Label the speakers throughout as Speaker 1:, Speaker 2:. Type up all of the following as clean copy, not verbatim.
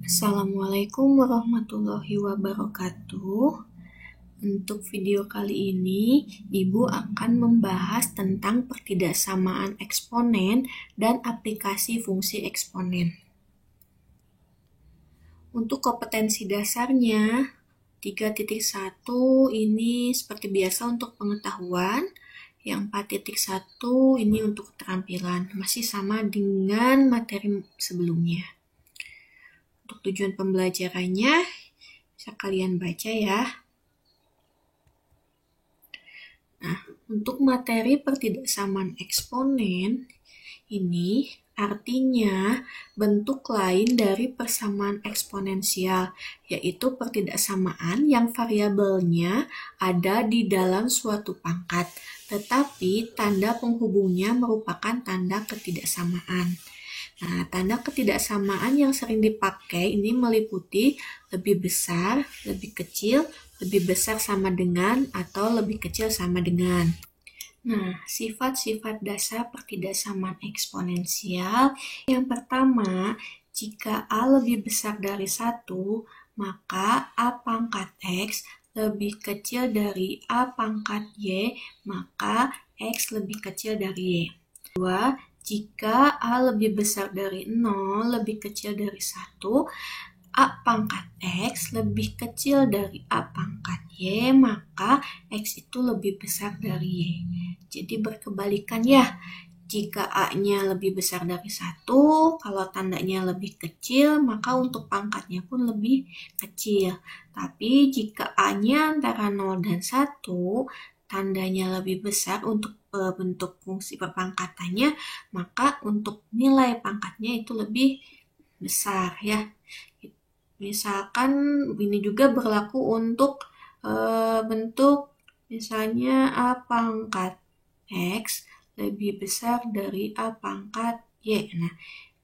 Speaker 1: Assalamualaikum warahmatullahi wabarakatuh. Untuk video kali ini, Ibu akan membahas tentang pertidaksamaan eksponen dan aplikasi fungsi eksponen. Untuk kompetensi dasarnya, 3.1 ini seperti biasa untuk pengetahuan, yang 4.1 ini untuk keterampilan, masih sama dengan materi sebelumnya. Untuk tujuan pembelajarannya, bisa kalian baca ya. Nah, untuk materi pertidaksamaan eksponen, ini artinya bentuk lain dari persamaan eksponensial, yaitu pertidaksamaan yang variabelnya ada di dalam suatu pangkat, tetapi tanda penghubungnya merupakan tanda ketidaksamaan. Nah, tanda ketidaksamaan yang sering dipakai ini meliputi lebih besar, lebih kecil, lebih besar sama dengan, atau lebih kecil sama dengan. Nah, sifat-sifat dasar pertidaksamaan eksponensial. Yang pertama, jika A lebih besar dari 1, maka A pangkat X lebih kecil dari A pangkat Y, maka X lebih kecil dari Y. Kedua, jika A lebih besar dari 0, lebih kecil dari 1, A pangkat X lebih kecil dari A pangkat Y, maka X itu lebih besar dari Y. Jadi berkebalikan ya. Jika A-nya lebih besar dari 1, kalau tandanya lebih kecil, maka untuk pangkatnya pun lebih kecil. Tapi jika A-nya antara 0 dan 1, tandanya lebih besar untuk bentuk fungsi perpangkatannya, maka untuk nilai pangkatnya itu lebih besar ya. Misalkan ini juga berlaku untuk bentuk misalnya A pangkat X lebih besar dari A pangkat Y. Nah,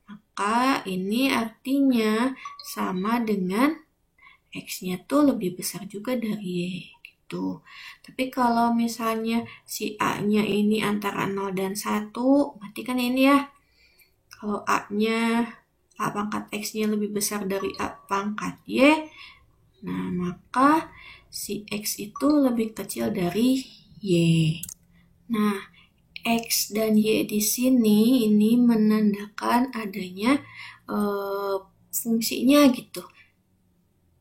Speaker 1: maka ini artinya sama dengan X-nya tuh lebih besar juga dari Y. Gitu. Tapi kalau misalnya si A-nya ini antara 0 dan 1, berarti kan ini ya. Kalau A-nya A pangkat X-nya lebih besar dari A pangkat Y, nah maka si X itu lebih kecil dari Y. Nah, X dan Y di sini ini menandakan adanya fungsinya gitu.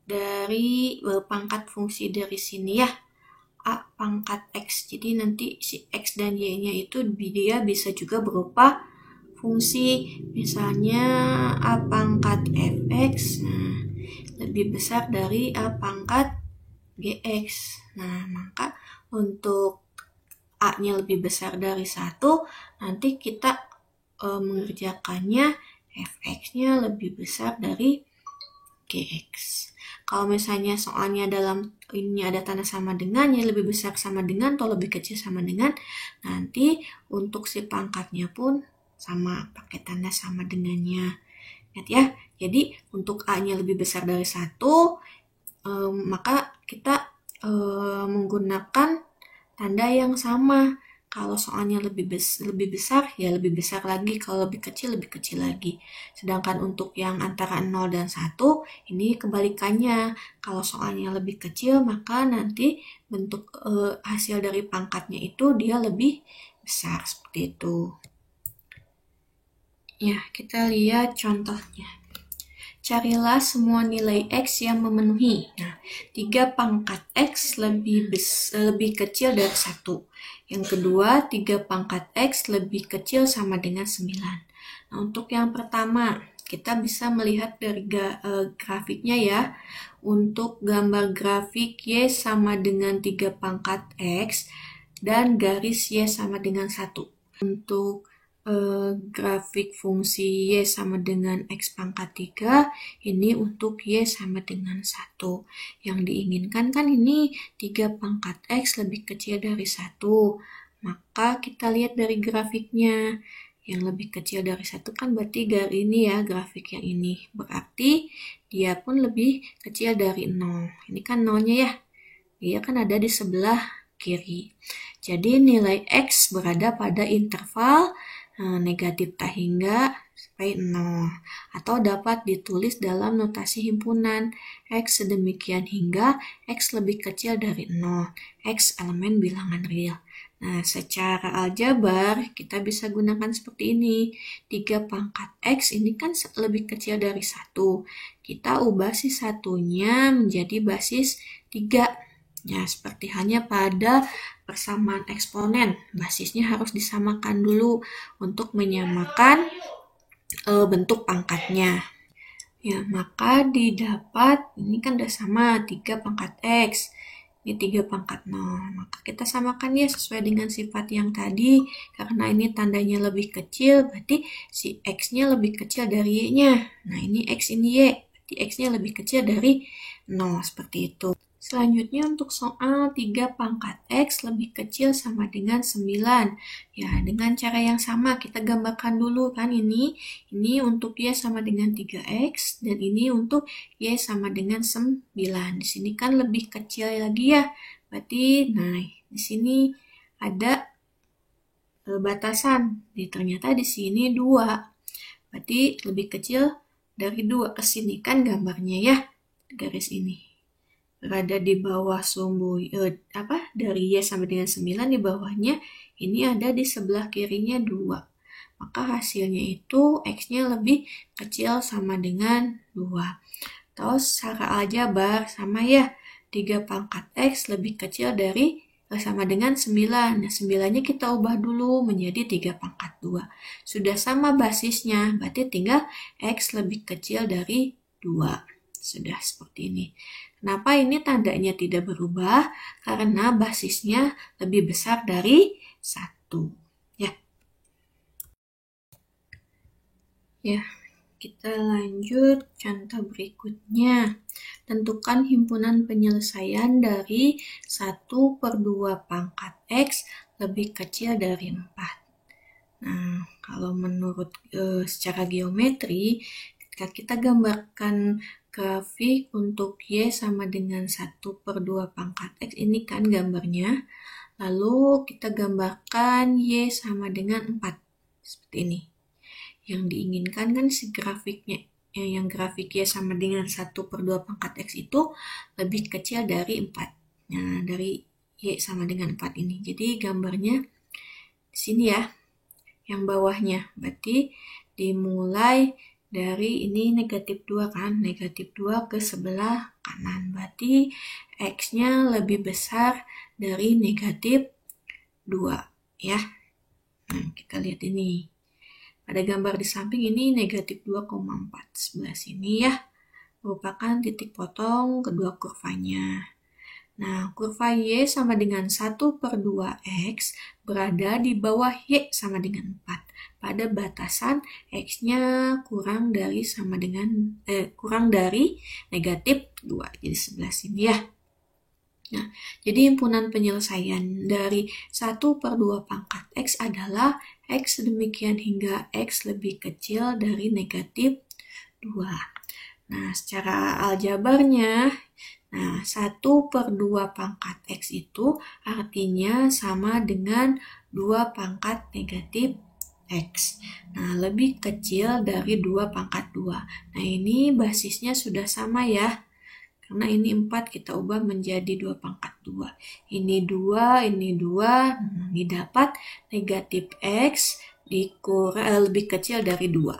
Speaker 1: Dari pangkat fungsi dari sini ya, A pangkat X. Jadi nanti si X dan Y-nya itu dia bisa juga berupa fungsi, misalnya A pangkat Fx, nah, lebih besar dari A pangkat Gx. Nah, maka untuk A-nya lebih besar dari 1, nanti kita mengerjakannya Fx-nya lebih besar dari Gx. Kalau misalnya soalnya dalam ini ada tanda sama dengan, yang lebih besar sama dengan atau lebih kecil sama dengan, nanti untuk si pangkatnya pun sama, pakai tanda sama dengannya. Ingat ya, jadi untuk A-nya lebih besar dari 1, maka kita menggunakan tanda yang sama. Kalau soalnya lebih besar, ya lebih besar lagi. Kalau lebih kecil lagi. Sedangkan untuk yang antara 0 dan 1, ini kebalikannya. Kalau soalnya lebih kecil, maka nanti bentuk hasil dari pangkatnya itu dia lebih besar. Seperti itu. Ya, kita lihat contohnya. Carilah semua nilai X yang memenuhi. Nah, 3 pangkat X lebih kecil dari 1. Yang kedua, 3 pangkat X lebih kecil sama dengan 9. Nah, untuk yang pertama, kita bisa melihat dari grafiknya ya. Untuk gambar grafik Y sama dengan 3 pangkat X dan garis Y sama dengan 1. Untuk grafik fungsi Y sama dengan X pangkat 3, ini untuk Y sama dengan 1. Yang diinginkan kan ini 3 pangkat X lebih kecil dari 1. Maka kita lihat dari grafiknya. Yang lebih kecil dari 1 kan berarti dari ini ya, grafik yang ini. Berarti dia pun lebih kecil dari 0. Ini kan 0-nya ya. Dia kan ada di sebelah kiri. Jadi nilai X berada pada interval negatif tak hingga sampai 0. Atau dapat ditulis dalam notasi himpunan X sedemikian hingga X lebih kecil dari 0. X elemen bilangan real. Nah, secara aljabar kita bisa gunakan seperti ini. 3 pangkat X ini kan lebih kecil dari 1. Kita ubah si satunya menjadi basis 3. Ya, seperti hanya pada persamaan eksponen. Basisnya harus disamakan dulu untuk menyamakan bentuk pangkatnya. Ya, maka didapat, ini kan udah sama 3 pangkat X. Ini 3 pangkat 0. Maka kita samakan ya sesuai dengan sifat yang tadi. Karena ini tandanya lebih kecil, berarti si X-nya lebih kecil dari Y-nya. Nah, ini X, ini Y. Berarti X-nya lebih kecil dari 0. Seperti itu. Selanjutnya untuk soal 3 pangkat X lebih kecil sama dengan 9. Ya, dengan cara yang sama kita gambarkan dulu kan ini. Ini untuk Y sama dengan 3X dan ini untuk Y sama dengan 9. Di sini kan lebih kecil lagi ya. Berarti nah di sini ada batasan. Ternyata di sini 2. Berarti lebih kecil dari 2. Ke sini kan gambarnya ya. Garis ini berada di bawah sumbu dari Y sampai dengan 9 di bawahnya, ini ada di sebelah kirinya 2. Maka hasilnya itu X-nya lebih kecil sama dengan 2. Terus secara aljabar sama ya, 3 pangkat X lebih kecil dari sama dengan 9. Nah, 9-nya kita ubah dulu menjadi 3 pangkat 2. Sudah sama basisnya, berarti tinggal X lebih kecil dari 2. Sudah seperti ini. Kenapa ini tandanya tidak berubah? Karena basisnya lebih besar dari 1. Ya, kita lanjut contoh berikutnya. Tentukan himpunan penyelesaian dari 1/2 pangkat X lebih kecil dari 4. Nah, kalau menurut secara geometri, ketika kita gambarkan grafik untuk Y sama dengan 1/2 pangkat X, ini kan gambarnya. Lalu kita gambarkan Y sama dengan 4. Seperti ini. Yang diinginkan kan si grafiknya, yang grafik Y sama dengan 1/2 pangkat X itu lebih kecil dari 4. Nah, dari Y sama dengan 4 ini. Jadi gambarnya di sini ya, yang bawahnya. Berarti dimulai dari ini negatif 2 kan, negatif 2 ke sebelah kanan. Berarti X-nya lebih besar dari negatif 2 ya. Nah, kita lihat ini. Pada gambar di samping ini negatif 2,4. Sebelah sini ya, merupakan titik potong kedua kurvanya. Nah, kurva Y sama dengan 1/2X berada di bawah Y sama dengan 4. Pada batasan X-nya kurang dari negatif 2. Jadi sebelah sini ya. Nah, jadi himpunan penyelesaian dari 1/2 pangkat X adalah X sedemikian hingga X lebih kecil dari negatif 2. Nah, secara aljabarnya, 1/2 pangkat X itu artinya sama dengan 2 pangkat negatif X. Nah, lebih kecil dari 2 pangkat 2. Nah, ini basisnya sudah sama ya. Karena ini 4 kita ubah menjadi 2 pangkat 2. Ini 2, ini 2. Ini dapat negatif X lebih kecil dari 2.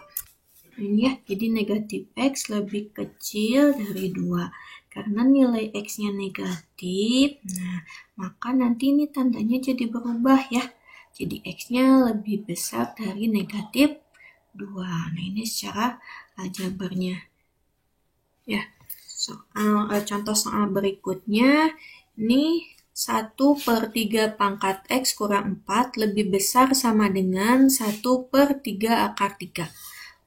Speaker 1: Ini ya, jadi negatif X lebih kecil dari 2. Karena nilai X-nya negatif, nah maka nanti ini tandanya jadi berubah ya. Jadi X-nya lebih besar dari negatif 2. Nah, ini secara aljabarnya. Ya, contoh soal berikutnya, ini 1/3 pangkat X kurang 4 lebih besar sama dengan 1/3 akar 3.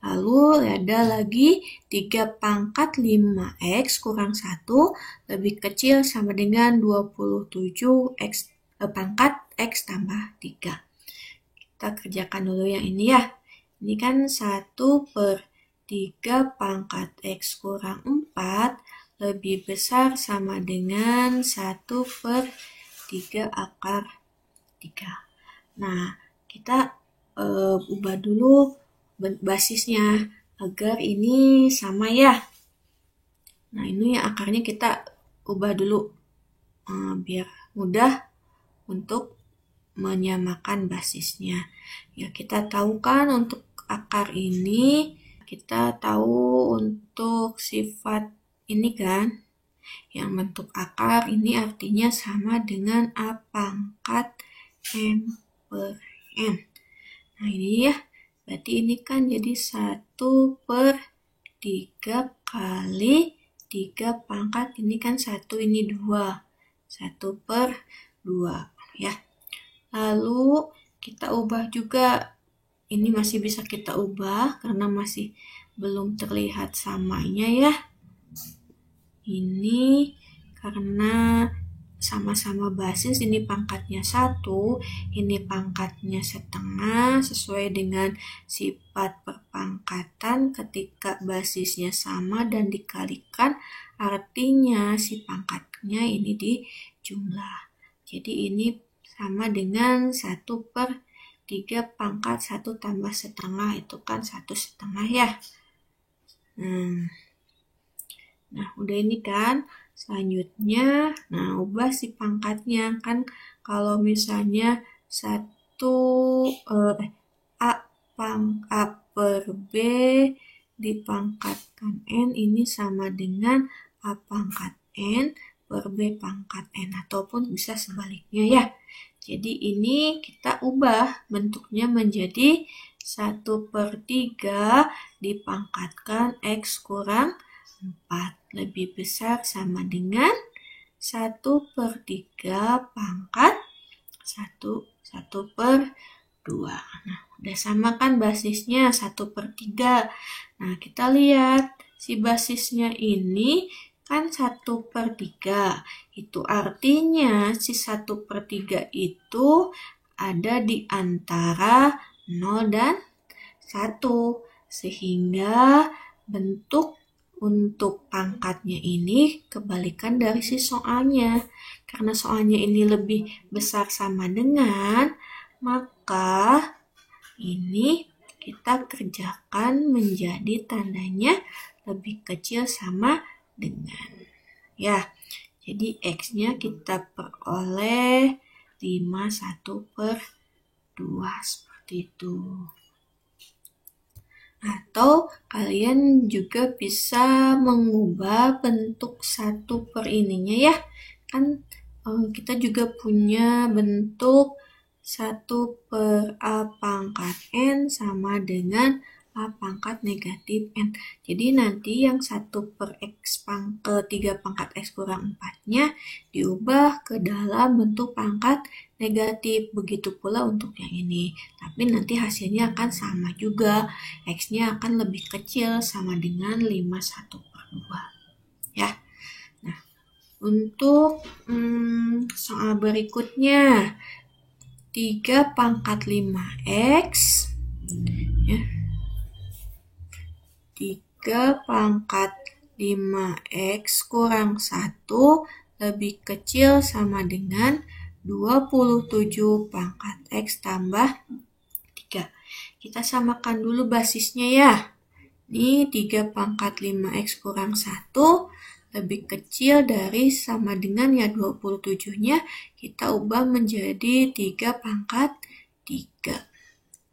Speaker 1: Lalu ada lagi 3 pangkat 5X kurang 1 lebih kecil sama dengan 27 pangkat X tambah 3. Kita kerjakan dulu yang ini ya. Ini kan 1/3 pangkat X kurang 4 lebih besar sama dengan 1/3 akar 3. Nah, kita ubah dulu basisnya agar ini sama ya. Nah, ini akarnya kita ubah dulu biar mudah untuk menyamakan basisnya. Ya, kita tahu kan untuk akar ini, kita tahu untuk sifat ini kan, yang bentuk akar ini artinya sama dengan A pangkat M per N. Nah, ini ya, berarti ini kan jadi 1/3 kali 3 pangkat, ini kan 1, ini 2. 1/2 ya. Lalu kita ubah juga, ini masih bisa kita ubah karena masih belum terlihat samanya ya. Ini karena sama-sama basis, ini pangkatnya 1, ini pangkatnya setengah, sesuai dengan sifat perpangkatan ketika basisnya sama dan dikalikan, artinya si pangkatnya ini dijumlah. Jadi ini sama dengan 1/3 pangkat 1 tambah setengah, itu kan 1/2 ya. Nah, udah ini kan. Selanjutnya, nah ubah si pangkatnya kan, kalau misalnya A per B dipangkatkan N, ini sama dengan A pangkat N per B pangkat N, ataupun bisa sebaliknya ya. Jadi ini kita ubah bentuknya menjadi 1/3 dipangkatkan X kurang 4 lebih besar sama dengan 1/3 pangkat 1/2. Nah, udah sama kan basisnya 1/3. Nah, kita lihat si basisnya ini kan 1/3. Itu artinya si 1/3 itu ada di antara 0 dan 1. Sehingga bentuk untuk pangkatnya ini kebalikan dari si soalnya. Karena soalnya ini lebih besar sama dengan, maka ini kita kerjakan menjadi tandanya lebih kecil sama dengan. Ya, jadi X-nya kita peroleh 5 1/2 seperti itu. Atau kalian juga bisa mengubah bentuk 1 per ininya ya. Kan kita juga punya bentuk 1/A pangkat N sama dengan A pangkat negatif N. Jadi nanti yang 1/3 pangkat X kurang 4-nya diubah ke dalam bentuk pangkat negatif. Begitu pula untuk yang ini. Tapi nanti hasilnya akan sama juga. X-nya akan lebih kecil sama dengan 5 1/2. Ya. Nah, untuk soal berikutnya 3 pangkat 5X ya. 3 pangkat 5X kurang 1 lebih kecil sama dengan 27 pangkat X tambah 3. Kita samakan dulu basisnya ya. Ini 3 pangkat 5X kurang 1 lebih kecil dari sama dengan ya 27-nya kita ubah menjadi 3 pangkat 3.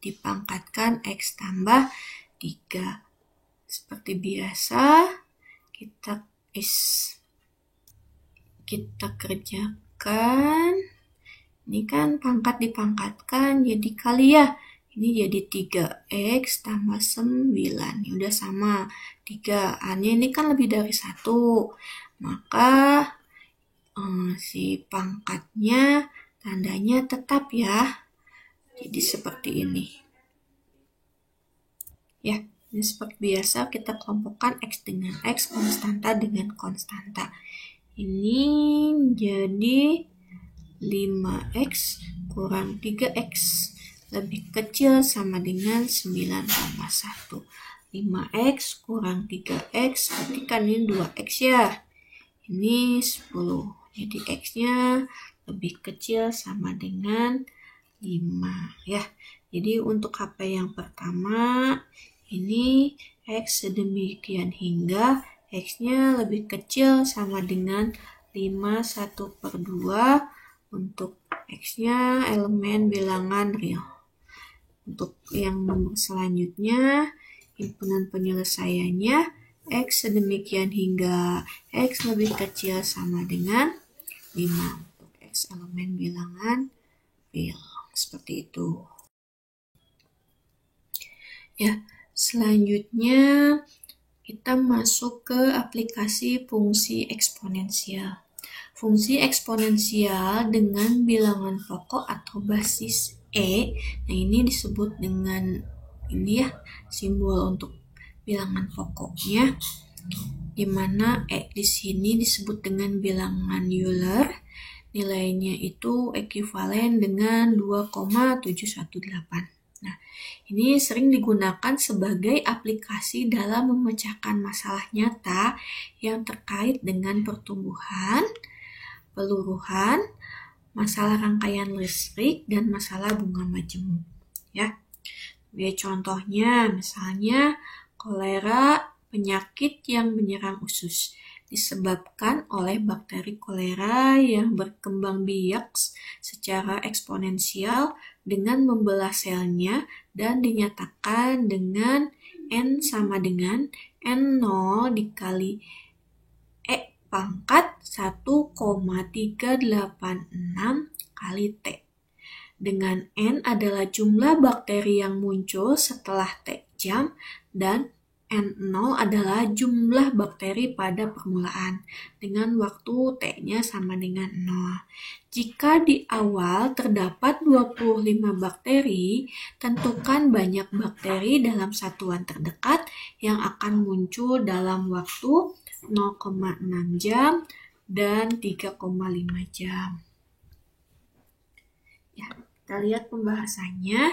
Speaker 1: Dipangkatkan X tambah 3. Seperti biasa, kita kerjakan. Ini kan pangkat dipangkatkan jadi kali ya. Ini jadi 3X tambah 9. Ini udah sama 3. A-nya ini kan lebih dari 1. Maka si pangkatnya tandanya tetap ya. Jadi seperti ini. Ya. Ini seperti biasa kita kelompokkan X dengan X, konstanta dengan konstanta. Ini jadi 5X kurang 3X lebih kecil sama dengan 9,1. 5X kurang 3X, berarti kan ini 2X ya. Ini 10. Jadi X-nya lebih kecil sama dengan 5 ya. Jadi untuk HP yang pertama, ini X sedemikian hingga X-nya lebih kecil sama dengan 5/1/2 untuk X-nya elemen bilangan real. Untuk yang nomor selanjutnya, himpunan penyelesaiannya X sedemikian hingga X lebih kecil sama dengan 5 untuk X elemen bilangan real. Seperti itu. Ya, selanjutnya kita masuk ke aplikasi fungsi eksponensial. Fungsi eksponensial dengan bilangan pokok atau basis E. Nah, ini disebut dengan ini ya, simbol untuk bilangan pokoknya, di mana E di sini disebut dengan bilangan Euler. Nilainya itu ekuivalen dengan 2,718. Nah, ini sering digunakan sebagai aplikasi dalam memecahkan masalah nyata yang terkait dengan pertumbuhan, peluruhan, masalah rangkaian listrik, dan masalah bunga majemuk. Ya, contohnya misalnya kolera, penyakit yang menyerang usus disebabkan oleh bakteri kolera yang berkembang biak secara eksponensial dengan membelah selnya dan dinyatakan dengan N sama dengan N0 dikali E pangkat 1,386 kali T. Dengan N adalah jumlah bakteri yang muncul setelah T jam dan N0 adalah jumlah bakteri pada permulaan dengan waktu T-nya sama dengan 0. Jika di awal terdapat 25 bakteri, tentukan banyak bakteri dalam satuan terdekat yang akan muncul dalam waktu 0,6 jam dan 3,5 jam. Ya, kita lihat pembahasannya.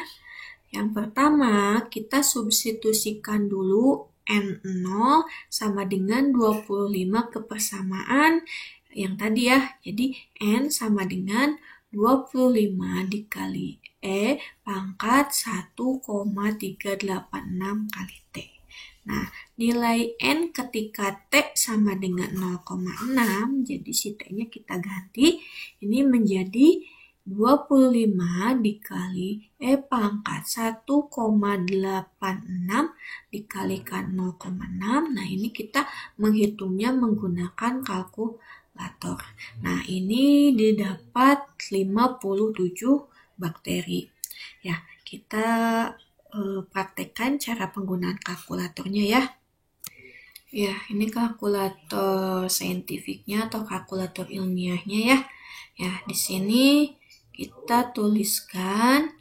Speaker 1: Yang pertama, kita substitusikan dulu N0 sama dengan 25 kepersamaan yang tadi ya. Jadi N sama dengan 25 dikali E pangkat 1,386 kali T. Nah, nilai N ketika T sama dengan 0,6, jadi si T-nya kita ganti. Ini menjadi 25 dikali E pangkat 1,86 dikalikan 0,6. Nah, ini kita menghitungnya menggunakan kalkulator. Nah, ini didapat 57 bakteri. Ya, kita praktekkan cara penggunaan kalkulatornya ya. Ya, ini kalkulator saintifiknya atau kalkulator ilmiahnya ya. Ya, di sini kita tuliskan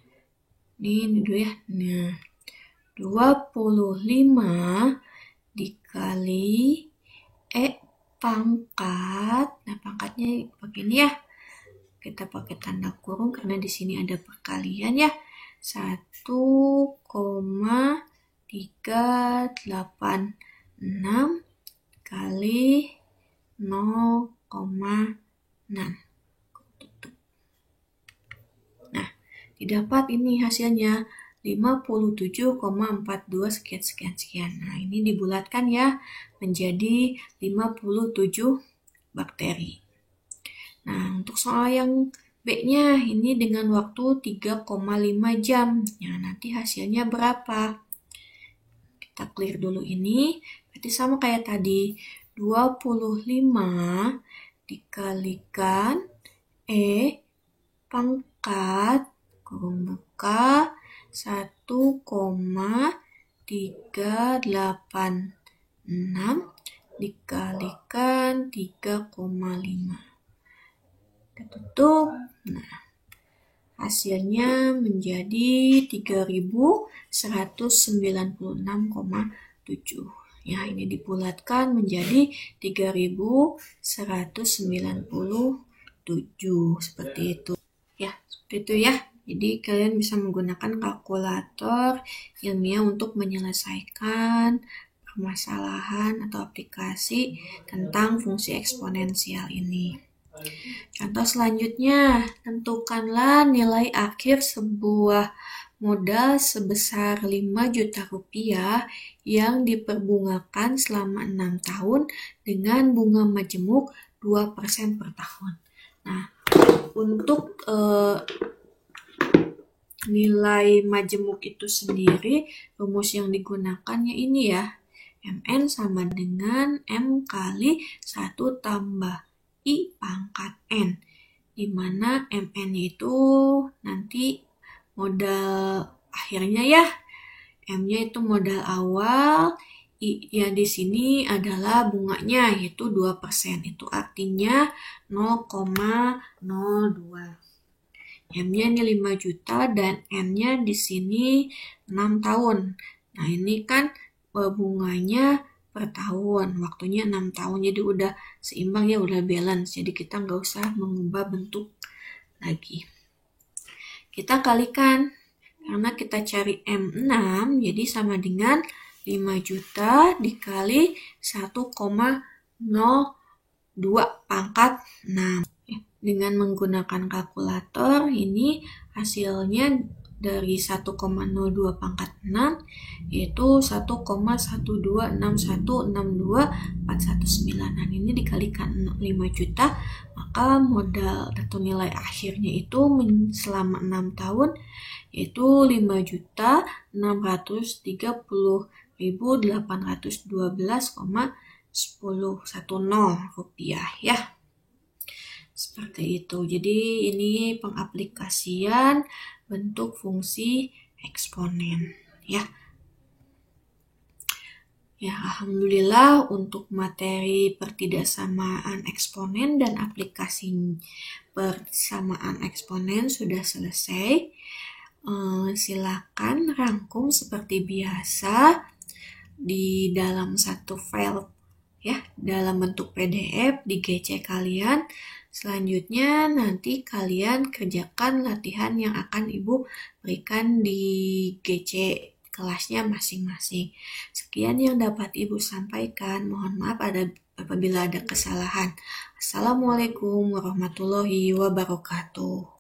Speaker 1: ini dulu ya. Nah, 25 dikali E pangkat. Nah, pangkatnya begini ya. Kita pakai tanda kurung karena di sini ada perkalian ya. 1,386 kali 0,6. Nah, didapat ini hasilnya 57,42 sekian. Nah, ini dibulatkan ya menjadi 57 bakteri. Nah, untuk soal yang B-nya ini dengan waktu 3,5 jam. Nah, nanti hasilnya berapa? Kita clear dulu ini. Berarti sama kayak tadi. 25 dikalikan E pangkat kurung buka 1,386 dikalikan 3,5. Kita tutup. Nah, hasilnya menjadi 3196,7. Ya, ini dibulatkan menjadi 3197 seperti itu. Ya, seperti itu ya. Jadi kalian bisa menggunakan kalkulator ilmiah untuk menyelesaikan permasalahan atau aplikasi tentang fungsi eksponensial ini. Contoh selanjutnya, tentukanlah nilai akhir sebuah modal sebesar 5 juta rupiah yang diperbungakan selama 6 tahun dengan bunga majemuk 2% per tahun. Nah, untuk nilai majemuk itu sendiri, rumus yang digunakannya ini ya, MN sama dengan M kali 1 tambah I pangkat N, di mana MN itu nanti modal akhirnya ya, M-nya itu modal awal, I-nya di sini adalah bunganya yaitu 2%. Itu artinya 0,02. M-nya ini 5 juta dan N-nya di sini 6 tahun. Nah, ini kan bunganya per tahun, waktunya 6 tahun. Jadi udah seimbang ya, udah balance. Jadi kita nggak usah mengubah bentuk lagi. Kita kalikan, karena kita cari M6, jadi sama dengan 5 juta dikali 1,02 pangkat 6. Dengan menggunakan kalkulator, ini hasilnya dari 1,02 pangkat 6, yaitu 1,126162,419. Dan ini dikalikan 5 juta, maka modal atau nilai akhirnya itu selama 6 tahun yaitu 5.630.812,10 rupiah ya. Seperti itu. Jadi ini pengaplikasian bentuk fungsi eksponen ya. Ya, alhamdulillah untuk materi pertidaksamaan eksponen dan aplikasi persamaan eksponen sudah selesai. Silakan rangkum seperti biasa di dalam satu file ya, dalam bentuk PDF di GC kalian. Selanjutnya nanti kalian kerjakan latihan yang akan Ibu berikan di GC kelasnya masing-masing. Sekian yang dapat Ibu sampaikan. Mohon maaf apabila ada kesalahan. Assalamualaikum warahmatullahi wabarakatuh.